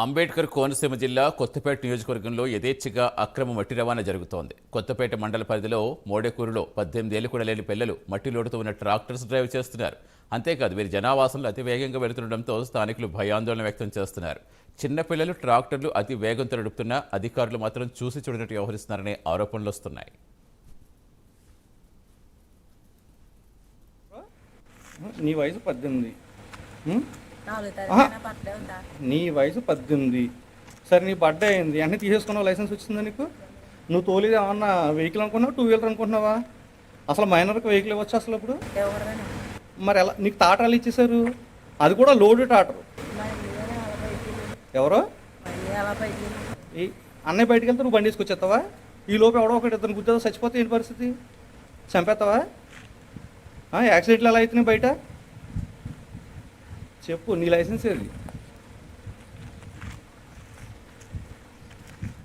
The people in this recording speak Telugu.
అంబేద్కర్ కోనసీమ జిల్లా కొత్తపేట నియోజకవర్గంలో యథేచ్ఛగా అక్రమ మట్టి రవాణా జరుగుతోంది. కొత్తపేట మండల పరిధిలో మోడేకూరులో 18 ఏళ్లు కూడా లేని పిల్లలు మట్టి లోడుతూ ఉన్న ట్రాక్టర్స్ డ్రైవ్ చేస్తున్నారు. అంతేకాదు వీరి జనావాసంలో అతి వేగంగా వెళుతుండటంతో స్థానికులు భయాందోళన వ్యక్తం చేస్తున్నారు. చిన్నపిల్లలు ట్రాక్టర్లు అతి వేగంతో నడుపుతున్నా అధికారులు మాత్రం చూసి చూడనట్టు వ్యవహరిస్తున్నారనే ఆరోపణలు వస్తున్నాయి. నీ వయసు 18. నీ వయసు 18. సరే నీ బర్త్డే అయింది అన్నీ తీసేసుకున్నావు, లైసెన్స్ వచ్చిందా నీకు? నువ్వు తోలేది ఏమన్నా వెహికల్ అనుకున్నావా, 2 వీలర్ అనుకుంటున్నావా? అసలు మైనర్కి వెహికల్ ఇవ్వచ్చు అసలు ఇప్పుడు? మరి ఎలా నీకు టాటాలు ఇచ్చేసారు? అది కూడా లోడ్ టాటర్. ఎవరో ఈ అన్నయ్య బయటికి వెళ్తే నువ్వు బండి తీసుకొచ్చేస్తావా? ఈ లోపు ఎవడో ఒకటి ఇద్దరు గుద్దేదో చచ్చిపోతే ఏంటి పరిస్థితి? చంపేస్తావా? యాక్సిడెంట్లు ఎలా అవుతున్నాయి బయట? చెప్పు, నీ లైసెన్స్ ఏది?